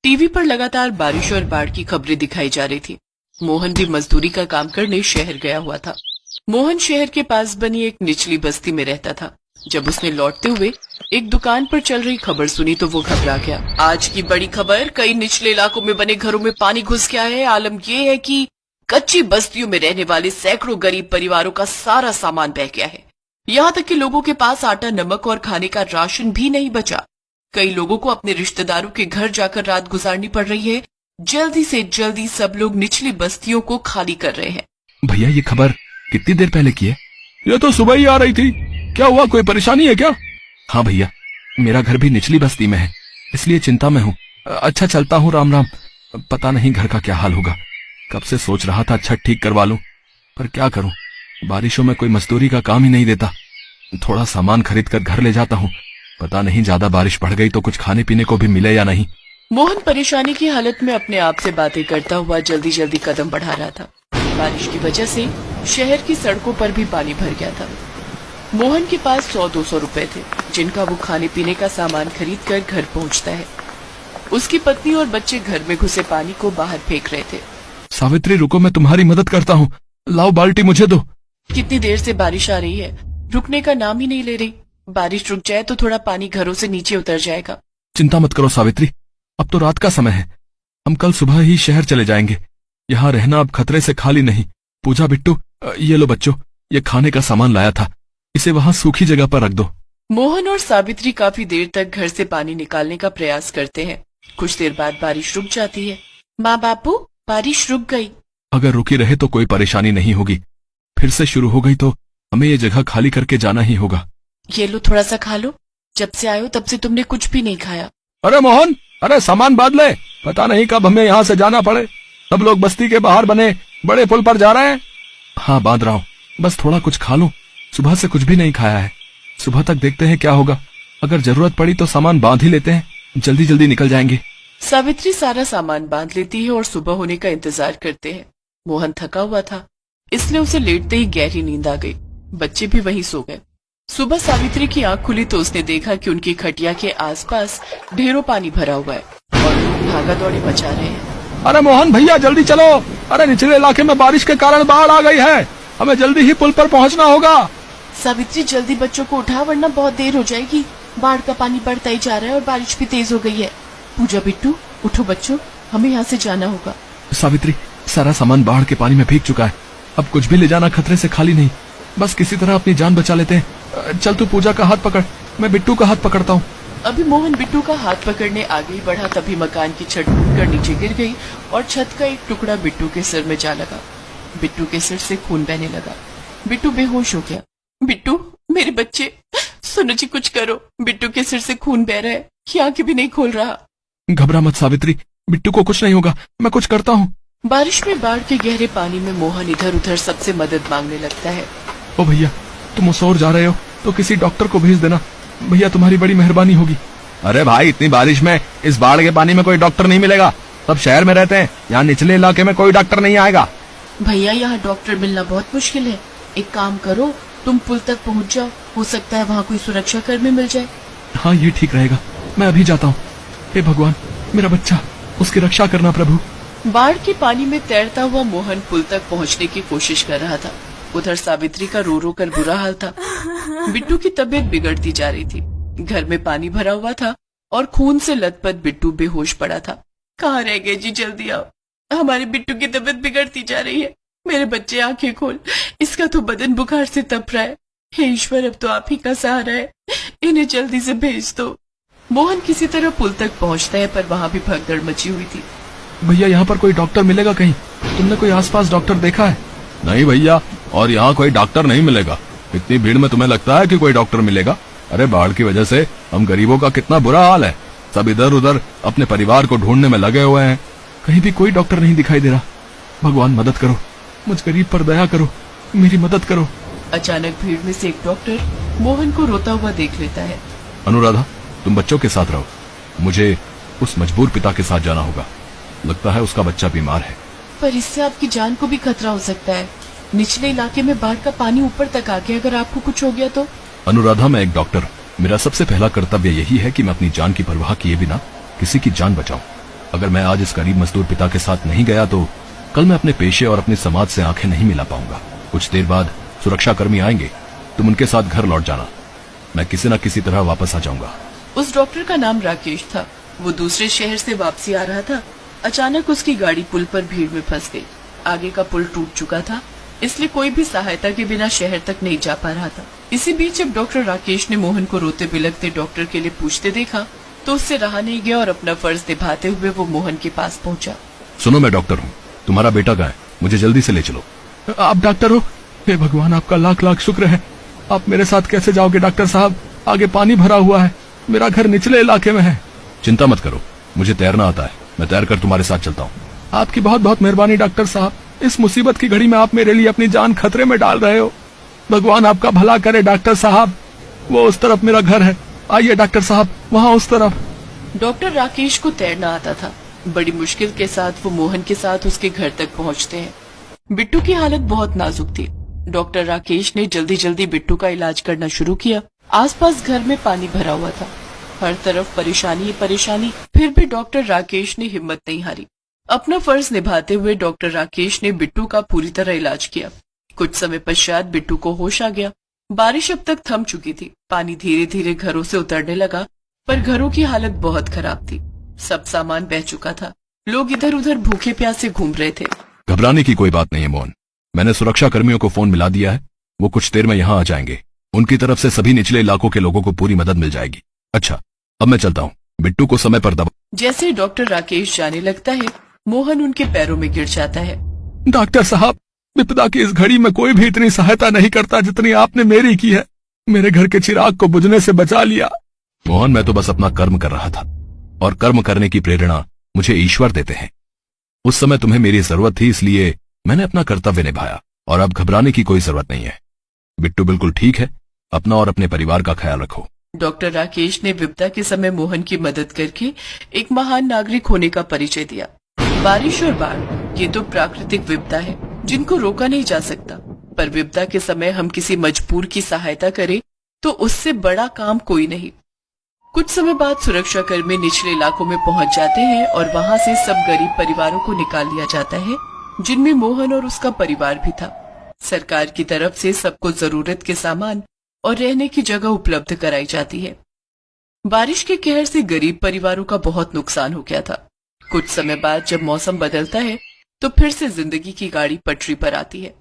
TV पर लगातार बारिश और बाढ़ की खबरें दिखाई जा रही थी। मोहन भी मजदूरी का काम करने शहर गया हुआ था। मोहन शहर के पास बनी एक निचली बस्ती में रहता था। जब उसने लौटते हुए एक दुकान पर चल रही खबर सुनी तो वो घबरा गया। आज की बड़ी खबर, कई निचले इलाकों में बने घरों में पानी घुस गया है। आलम ये है कि कच्ची बस्तियों में रहने वाले सैकड़ों गरीब परिवारों का सारा सामान बह गया है। यहाँ तक कि लोगों के पास आटा, नमक और खाने का राशन भी नहीं बचा। कई लोगों को अपने रिश्तेदारों के घर जाकर रात गुजारनी पड़ रही है। जल्दी से जल्दी सब लोग निचली बस्तियों को खाली कर रहे हैं। भैया, ये खबर कितनी देर पहले की है? ये तो सुबह ही आ रही थी। क्या हुआ, कोई परेशानी है क्या? हाँ भैया, मेरा घर भी निचली बस्ती में है, इसलिए चिंता में हूँ। अच्छा, चलता हूँ, राम राम। पता नहीं घर का क्या हाल होगा। कब से सोच रहा था छत ठीक करवा लूं, पर क्या करूं, बारिशों में कोई मजदूरी का काम ही नहीं देता। थोड़ा सामान खरीद कर घर ले जाता हूँ। पता नहीं ज्यादा बारिश बढ़ गई तो कुछ खाने पीने को भी मिले या नहीं। मोहन परेशानी की हालत में अपने आप से बातें करता हुआ जल्दी जल्दी कदम बढ़ा रहा था। बारिश की वजह से शहर की सड़कों पर भी पानी भर गया था। मोहन के पास 100-200 रुपए थे, जिनका वो खाने पीने का सामान खरीद कर घर पहुंचता है। उसकी पत्नी और बच्चे घर में घुसे पानी को बाहर फेंक रहे थे। सावित्री, रुको, मैं तुम्हारी मदद करता हूँ। लाओ, बाल्टी मुझे दो। कितनी देर से बारिश आ रही है, रुकने का नाम ही नहीं ले रही। बारिश रुक जाए तो थोड़ा पानी घरों से नीचे उतर जाएगा। चिंता मत करो सावित्री, अब तो रात का समय है। हम कल सुबह ही शहर चले जाएंगे। यहाँ रहना अब खतरे से खाली नहीं। पूजा, बिट्टू, ये लो बच्चों, ये खाने का सामान लाया था, इसे वहाँ सूखी जगह पर रख दो। मोहन और सावित्री काफी देर तक घर से पानी निकालने का प्रयास करते हैं। कुछ देर बाद बारिश रुक जाती है। माँ बापू, बारिश रुक गई। अगर रुकी रहे तो कोई परेशानी नहीं होगी, फिर से शुरू हो गई तो हमें ये जगह खाली करके जाना ही होगा। ये लो, थोड़ा सा खा लो। जब से आए हो तब से तुमने कुछ भी नहीं खाया। अरे मोहन, अरे सामान बांध ले, पता नहीं कब हमें यहाँ से जाना पड़े। सब लोग बस्ती के बाहर बने बड़े पुल पर जा रहे हैं। हाँ, बांध रहा हूँ, बस थोड़ा कुछ खा लूं। सुबह से कुछ भी नहीं खाया है। सुबह तक देखते हैं क्या होगा। अगर जरूरत पड़ी तो सामान बांध ही लेते हैं, जल्दी जल्दी निकल जाएंगे। सावित्री सारा सामान बांध लेती है और सुबह होने का इंतजार करते हैं। मोहन थका हुआ था, इसलिए उसे लेटते ही गहरी नींद आ गई। बच्चे भी वहीं सो गए। सुबह सावित्री की आंख खुली तो उसने देखा कि उनकी खटिया के आसपास ढेरों पानी भरा हुआ है और लोग भागा दौड़ी मचा रहे हैं। अरे मोहन भैया, जल्दी चलो। अरे निचले इलाके में बारिश के कारण बाढ़ आ गई है, हमें जल्दी ही पुल पर पहुंचना होगा। सावित्री, जल्दी बच्चों को उठा, वरना बहुत देर हो जाएगी। बाढ़ का पानी बढ़ता ही जा रहा है और बारिश भी तेज हो गई है। पूजा, बिट्टू, उठो बच्चों, हमें यहाँ से जाना होगा। सावित्री, सारा सामान बाढ़ के पानी में भीग चुका है। अब कुछ भी ले जाना खतरे से खाली नहीं। बस किसी तरह अपनी जान बचा लेते हैं। चल, तू पूजा का हाथ पकड़, मैं बिट्टू का हाथ पकड़ता हूँ। अभी मोहन बिट्टू का हाथ पकड़ने आगे ही बढ़ा, तभी मकान की छत टूटकर नीचे गिर गई और छत का एक टुकड़ा बिट्टू के सिर में जा लगा। बिट्टू के सिर से खून बहने लगा। बिट्टू बेहोश हो गया। बिट्टू, मेरे बच्चे, सुनो जी, कुछ करो। बिट्टू के सिर से खून बह रहा है, ये आंखें भी नहीं खोल रहा। घबरा मत सावित्री, बिट्टू को कुछ नहीं होगा, मैं कुछ करता हूँ। बारिश में बाढ़ के गहरे पानी में मोहन इधर उधर सबसे मदद मांगने लगता है। ओ भैया, तुम उसौर जा रहे हो तो किसी डॉक्टर को भेज देना। भैया, तुम्हारी बड़ी मेहरबानी होगी। अरे भाई, इतनी बारिश में इस बाढ़ के पानी में कोई डॉक्टर नहीं मिलेगा। सब शहर में रहते हैं, यहाँ निचले इलाके में कोई डॉक्टर नहीं आएगा। भैया, यहाँ डॉक्टर मिलना बहुत मुश्किल है। एक काम करो, तुम पुल तक पहुँच जाओ, हो सकता है वहाँ कोई सुरक्षा कर्मी मिल जाए। हाँ, ये ठीक रहेगा, मैं अभी जाता हूँ। हे भगवान, मेरा बच्चा, उसकी रक्षा करना प्रभु। बाढ़ के पानी में तैरता हुआ मोहन पुल तक पहुँचने की कोशिश कर रहा था। उधर सावित्री का रो रो कर बुरा हाल था। बिट्टू की तबीयत बिगड़ती जा रही थी। घर में पानी भरा हुआ था और खून से लथपथ बिट्टू बेहोश पड़ा था। कहाँ रह गए जी, जल्दी आओ, हमारे बिट्टू की तबीयत बिगड़ती जा रही है। मेरे बच्चे, आंखें खोल, इसका तो बदन बुखार से तप रहा है। हे ईश्वर, अब तो आप ही का सहारा है, इन्हें जल्दी से भेज दो। मोहन किसी तरह पुल तक पहुँचता है, पर वहाँ भी भगदड़ मची हुई थी। भैया, यहाँ पर कोई डॉक्टर मिलेगा कहीं? तुमने कोई आसपास डॉक्टर देखा है? नहीं भैया, और यहाँ कोई डॉक्टर नहीं मिलेगा। इतनी भीड़ में तुम्हें लगता है कि कोई डॉक्टर मिलेगा? अरे बाढ़ की वजह से हम गरीबों का कितना बुरा हाल है। सब इधर उधर अपने परिवार को ढूंढने में लगे हुए हैं। कहीं भी कोई डॉक्टर नहीं दिखाई दे रहा। भगवान, मदद करो, मुझ गरीब पर दया करो, मेरी मदद करो। अचानक भीड़ में से एक डॉक्टर मोहन को रोता हुआ देख लेता है। अनुराधा, तुम बच्चों के साथ रहो, मुझे उस मजबूर पिता के साथ जाना होगा। लगता है उसका बच्चा बीमार है। पर इससे आपकी जान को भी खतरा हो सकता है। निचले इलाके में बाढ़ का पानी ऊपर तक आ गया, अगर आपको कुछ हो गया तो? अनुराधा, मैं एक डॉक्टर, मेरा सबसे पहला कर्तव्य यही है कि मैं अपनी जान की परवाह किए बिना किसी की जान बचाऊं। अगर मैं आज इस गरीब मजदूर पिता के साथ नहीं गया तो कल मैं अपने पेशे और अपने समाज से आंखें नहीं मिला पाऊंगा। कुछ देर बाद सुरक्षा कर्मी आएंगे, तुम उनके साथ घर लौट जाना। मैं किसी न किसी तरह वापस आ जाऊंगा। उस डॉक्टर का नाम राकेश था। वो दूसरे शहर से वापसी आ रहा था। अचानक उसकी गाड़ी पुल पर भीड़ में फंस गई। आगे का पुल टूट चुका था, इसलिए कोई भी सहायता के बिना शहर तक नहीं जा पा रहा था। इसी बीच जब डॉक्टर राकेश ने मोहन को रोते बिलखते डॉक्टर के लिए पूछते देखा तो उससे रहा नहीं गया और अपना फर्ज निभाते हुए वो मोहन के पास पहुंचा। सुनो, मैं डॉक्टर हूँ, तुम्हारा बेटा कहाँ है? मुझे जल्दी से ले चलो। आप डॉक्टर हो? हे भगवान, आपका लाख लाख शुक्र है। आप मेरे साथ कैसे जाओगे डॉक्टर साहब? आगे पानी भरा हुआ है, मेरा घर निचले इलाके में है। चिंता मत करो, मुझे तैरना आता है, मैं तैर कर तुम्हारे साथ चलता हूँ। आपकी बहुत बहुत मेहरबानी डॉक्टर साहब। इस मुसीबत की घड़ी में आप मेरे लिए अपनी जान खतरे में डाल रहे हो। भगवान आपका भला करे डॉक्टर साहब। वो उस तरफ मेरा घर है, आइए डॉक्टर साहब, वहाँ उस तरफ। डॉक्टर राकेश को तैरना आता था। बड़ी मुश्किल के साथ वो मोहन के साथ उसके घर तक पहुँचते हैं। बिट्टू की हालत बहुत नाजुक थी। डॉक्टर राकेश ने जल्दी जल्दी बिट्टू का इलाज करना शुरू किया। आसपास घर में पानी भरा हुआ था, हर तरफ परेशानी ही परेशानी। फिर भी डॉक्टर राकेश ने हिम्मत नहीं हारी। अपना फर्ज निभाते हुए डॉक्टर राकेश ने बिट्टू का पूरी तरह इलाज किया। कुछ समय पश्चात बिट्टू को होश आ गया। बारिश अब तक थम चुकी थी। पानी धीरे धीरे घरों से उतरने लगा, पर घरों की हालत बहुत खराब थी। सब सामान बह चुका था। लोग इधर उधर भूखे प्यासे घूम रहे थे। घबराने की कोई बात नहीं है मोहन, मैंने सुरक्षा कर्मियों को फोन मिला दिया है, वो कुछ देर में यहाँ आ जाएंगे। उनकी तरफ से सभी निचले इलाकों के लोगों को पूरी मदद मिल जाएगी। अच्छा, अब मैं चलता हूँ, बिट्टू को समय पर दबा। जैसे डॉक्टर राकेश जाने लगता है, मोहन उनके पैरों में गिर जाता है। डॉक्टर साहब, विपदा की इस घड़ी में कोई भी इतनी सहायता नहीं करता जितनी आपने मेरी की है। मेरे घर के चिराग को बुझने से बचा लिया। मोहन, मैं तो बस अपना कर्म कर रहा था, और कर्म करने की प्रेरणा मुझे ईश्वर देते हैं। उस समय तुम्हें मेरी जरूरत थी, इसलिए मैंने अपना कर्तव्य निभाया, और अब घबराने की कोई जरूरत नहीं है। बिट्टू बिल्कुल ठीक है, अपना और अपने परिवार का ख्याल रखो। डॉक्टर राकेश ने विपदा के समय मोहन की मदद करके एक महान नागरिक होने का परिचय दिया। बारिश और बाढ़ ये तो प्राकृतिक विपदा है जिनको रोका नहीं जा सकता, पर विपदा के समय हम किसी मजबूर की सहायता करें तो उससे बड़ा काम कोई नहीं। कुछ समय बाद सुरक्षा कर्मी निचले इलाकों में पहुंच जाते हैं और वहां से सब गरीब परिवारों को निकाल लिया जाता है, जिनमें मोहन और उसका परिवार भी था। सरकार की तरफ से सबको जरूरत के सामान और रहने की जगह उपलब्ध कराई जाती है। बारिश के कहर से गरीब परिवारों का बहुत नुकसान हो गया था। कुछ समय बाद जब मौसम बदलता है तो फिर से जिंदगी की गाड़ी पटरी पर आती है।